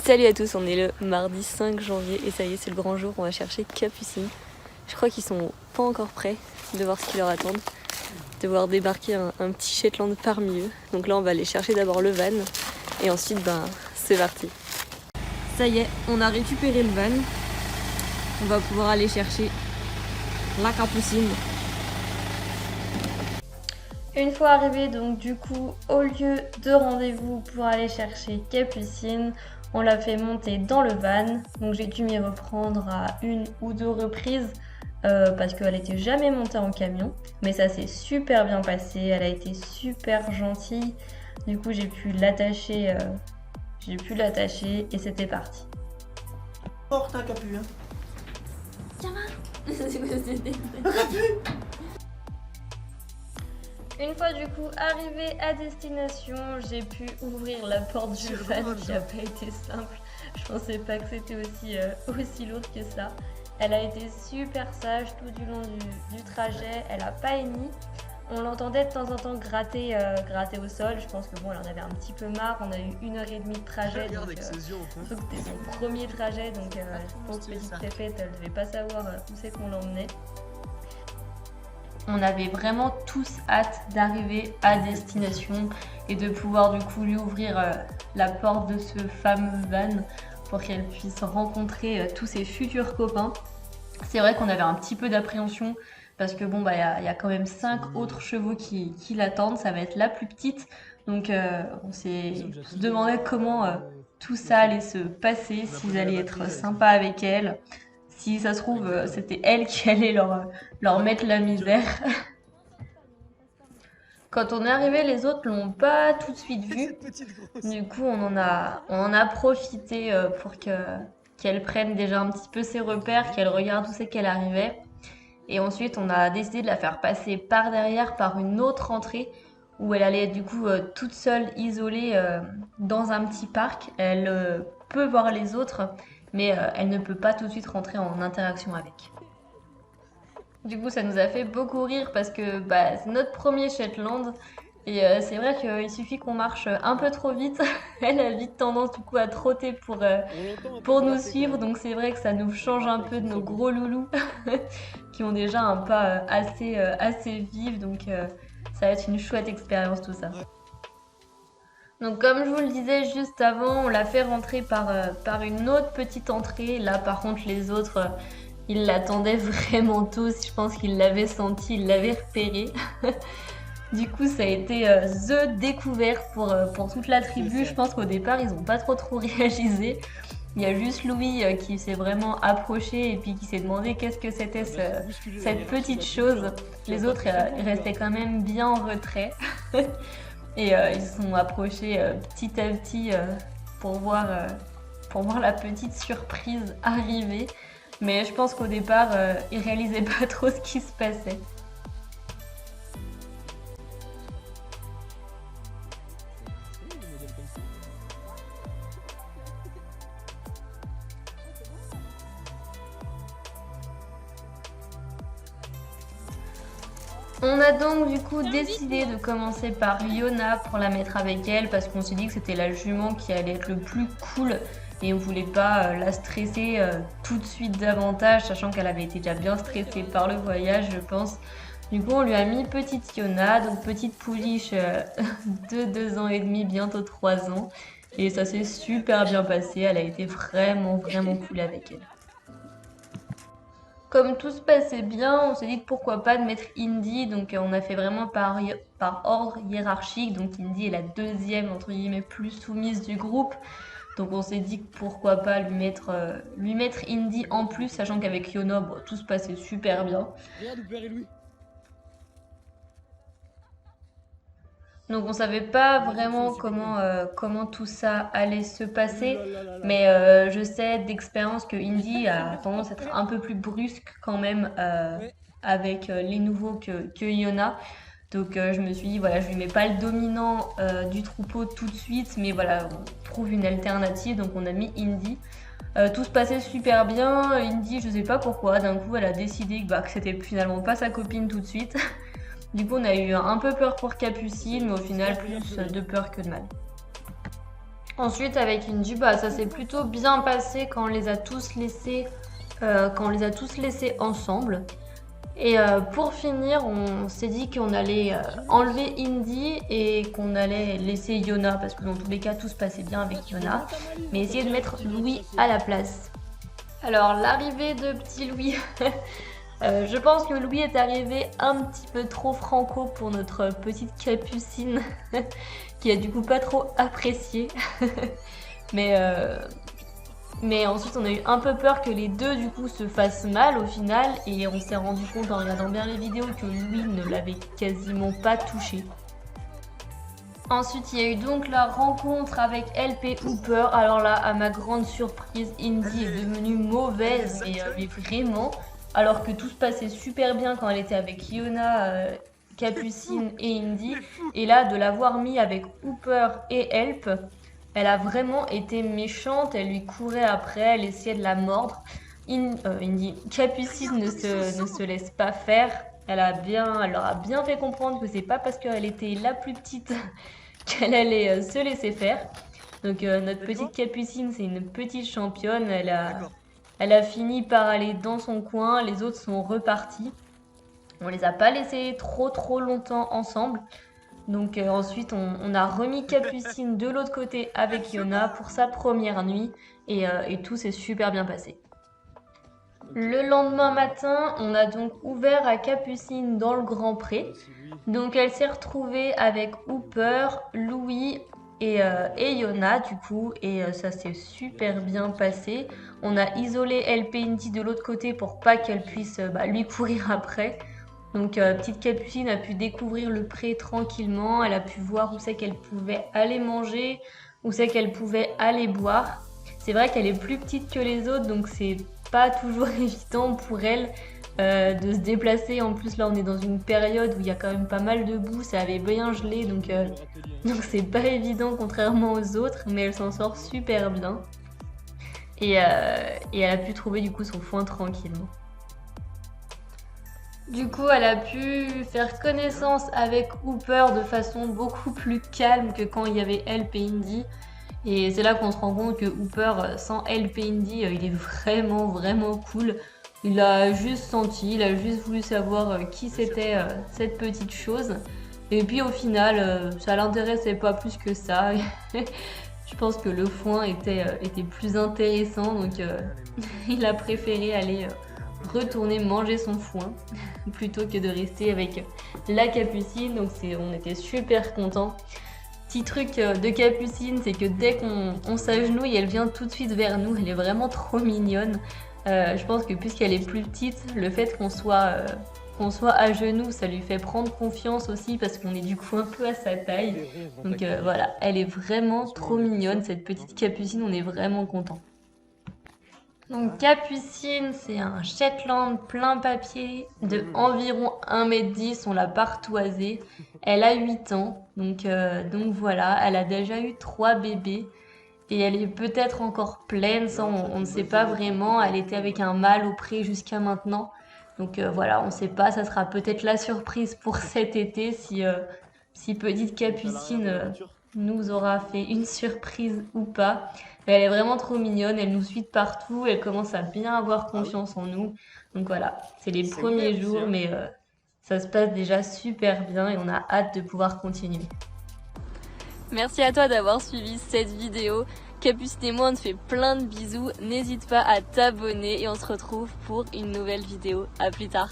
Salut à tous, on est le mardi 5 janvier et ça y est, c'est le grand jour, on va chercher Capucine. Je crois qu'ils sont pas encore prêts de voir ce qui leur attend, de voir débarquer un petit Shetland parmi eux. Donc là on va aller chercher d'abord le van et ensuite c'est parti. Ça y est, on a récupéré le van, on va pouvoir aller chercher la Capucine. Une fois arrivé, donc du coup, au lieu de rendez-vous pour aller chercher Capucine, on l'a fait monter dans le van. Donc j'ai dû m'y reprendre à 1 ou 2 reprises parce qu'elle n'était jamais montée en camion. Mais ça s'est super bien passé, elle a été super gentille. Du coup j'ai pu l'attacher et c'était parti. Porte un Capu, hein. C'est quoi c'était Une fois du coup arrivée à destination, j'ai pu ouvrir la porte du van qui n'a pas été simple. Je pensais pas que c'était aussi lourd que ça. Elle a été super sage tout du long du trajet, elle a pas émis. On l'entendait de temps en temps gratter au sol. Je pense que bon, elle en avait un petit peu marre. On a eu 1h30 de trajet, donc c'était son premier trajet, donc je pense que petite Pépette, elle devait pas savoir où c'est qu'on l'emmenait. On avait vraiment tous hâte d'arriver à destination et de pouvoir du coup lui ouvrir la porte de ce fameux van pour qu'elle puisse rencontrer tous ses futurs copains. C'est vrai qu'on avait un petit peu d'appréhension parce que bon, y a quand même 5 autres chevaux qui l'attendent, ça va être la plus petite. Donc on s'est demandé comment tout ça allait se passer, s'ils allaient être sympas avec elle. Si ça se trouve, c'était elle qui allait leur mettre la misère. Quand on est arrivé, les autres l'ont pas tout de suite vue. Du coup, on en a profité pour qu'elle prenne déjà un petit peu ses repères, qu'elle regarde où c'est qu'elle arrivait. Et ensuite, on a décidé de la faire passer par derrière, par une autre entrée, où elle allait être du coup toute seule, isolée dans un petit parc. Elle peut voir les autres, mais elle ne peut pas tout de suite rentrer en interaction avec. Du coup, ça nous a fait beaucoup rire parce que c'est notre premier Shetland et c'est vrai qu'il suffit qu'on marche un peu trop vite. Elle a vite tendance du coup à trotter pour nous suivre, donc c'est vrai que ça nous change un peu de nos gros loulous qui ont déjà un pas assez vif, donc ça va être une chouette expérience tout ça. Donc comme je vous le disais juste avant, on l'a fait rentrer par une autre petite entrée. Là par contre les autres, ils l'attendaient vraiment tous. Je pense qu'ils l'avaient senti, ils l'avaient repéré. Du coup ça a été the découverte pour toute la tribu. Je pense qu'au départ ils n'ont pas trop réalisé. Il y a juste Louis qui s'est vraiment approché et puis qui s'est demandé qu'est-ce que c'était cette petite chose. Les autres restaient quand même bien en retrait. Et ils se sont approchés petit à petit pour voir la petite surprise arriver. Mais je pense qu'au départ, ils réalisaient pas trop ce qui se passait. On a donc du coup décidé de commencer par Yona pour la mettre avec elle parce qu'on s'est dit que c'était la jument qui allait être le plus cool et on voulait pas la stresser tout de suite davantage, sachant qu'elle avait été déjà bien stressée par le voyage, je pense. Du coup on lui a mis petite Yona, donc petite pouliche de 2 ans et demi, bientôt 3 ans, et ça s'est super bien passé. Elle a été vraiment cool avec elle. Comme tout se passait bien, on s'est dit que pourquoi pas de mettre Indy, donc on a fait vraiment par ordre hiérarchique, donc Indy est la deuxième entre guillemets plus soumise du groupe, donc on s'est dit que pourquoi pas lui mettre Indy en plus, sachant qu'avec Yona, tout se passait super bien. Donc on savait pas vraiment comment tout ça allait se passer, mais je sais d'expérience que Indy a tendance à être un peu plus brusque quand même avec les nouveaux que Yona. Donc je me suis dit voilà, je lui mets pas le dominant du troupeau tout de suite, mais voilà, on trouve une alternative, donc on a mis Indy. Tout se passait super bien. Indy, je sais pas pourquoi, d'un coup elle a décidé que c'était finalement pas sa copine tout de suite. Du coup on a eu un peu peur pour Capucine, mais au final plus de peur que de mal. Ensuite, avec Indy, bah, ça s'est plutôt bien passé quand on les a tous laissés, ensemble. Et pour finir, on s'est dit qu'on allait enlever Indy et qu'on allait laisser Yona, parce que dans tous les cas, tout se passait bien avec Yona, mais essayer de mettre Louis à la place. Alors, l'arrivée de petit Louis, je pense que Louis est arrivé un petit peu trop franco pour notre petite capucine, qui a du coup pas trop apprécié. Mais ensuite on a eu un peu peur que les deux du coup se fassent mal au final, et on s'est rendu compte en regardant bien les vidéos que Louis ne l'avait quasiment pas touché. Ensuite il y a eu donc la rencontre avec LP Hooper. Alors là, à ma grande surprise, Indy est devenue mauvaise, mais vraiment, alors que tout se passait super bien quand elle était avec Yona, Capucine et Indy, et là de l'avoir mis avec Hooper et Help, elle a vraiment été méchante, elle lui courait après, elle essayait de la mordre. Indy, Capucine ne se laisse pas faire. Elle leur a bien fait comprendre que c'est pas parce qu'elle était la plus petite qu'elle allait se laisser faire. Donc notre petite Capucine, c'est une petite championne. Elle a fini par aller dans son coin, les autres sont repartis. On les a pas laissés trop longtemps ensemble. Donc ensuite on a remis Capucine de l'autre côté avec Yona pour sa première nuit, et tout s'est super bien passé. Le lendemain matin, on a donc ouvert à Capucine dans le Grand Pré. Donc elle s'est retrouvée avec Hooper, Louis et Yona du coup, et ça s'est super bien passé. On a isolé LP Indy de l'autre côté pour pas qu'elle puisse lui courir après. Donc petite Capucine a pu découvrir le pré tranquillement, elle a pu voir où c'est qu'elle pouvait aller manger, où c'est qu'elle pouvait aller boire. C'est vrai qu'elle est plus petite que les autres, donc c'est pas toujours évident pour elle de se déplacer. En plus là on est dans une période où il y a quand même pas mal de boue, ça avait bien gelé, donc c'est pas évident contrairement aux autres, mais elle s'en sort super bien. Et elle a pu trouver du coup son foin tranquillement. Du coup, elle a pu faire connaissance avec Hooper de façon beaucoup plus calme que quand il y avait LP Indy. Et c'est là qu'on se rend compte que Hooper, sans LP Indy, il est vraiment cool. Il a juste senti, il a juste voulu savoir qui c'était cette petite chose. Et puis au final, ça l'intéressait pas plus que ça. Je pense que le foin était plus intéressant, donc il a préféré aller retourner manger son foin plutôt que de rester avec la Capucine. Donc on était super contents. Petit truc de Capucine, c'est que dès qu'on s'agenouille, elle vient tout de suite vers nous. Elle est vraiment trop mignonne. Je pense que puisqu'elle est plus petite, le fait qu'on soit à genoux, ça lui fait prendre confiance aussi, parce qu'on est du coup un peu à sa taille. Donc voilà, elle est vraiment trop mignonne, cette petite Capucine, on est vraiment contents. Donc Capucine, c'est un Shetland plein papier de environ 1,10 m, on l'a partoisée. Elle a 8 ans, donc voilà, elle a déjà eu 3 bébés. Et elle est peut-être encore pleine, ça on ne sait pas vraiment. Elle était avec un mâle au pré jusqu'à maintenant. Donc voilà, on ne sait pas, ça sera peut-être la surprise pour cet été si petite Capucine nous aura fait une surprise ou pas. Mais elle est vraiment trop mignonne, elle nous suit de partout, elle commence à bien avoir confiance en nous. Donc voilà, c'est les premiers jours, mais ça se passe déjà super bien et on a hâte de pouvoir continuer. Merci à toi d'avoir suivi cette vidéo. Capucine et moi on te fait plein de bisous. N'hésite pas à t'abonner et on se retrouve pour une nouvelle vidéo. À plus tard.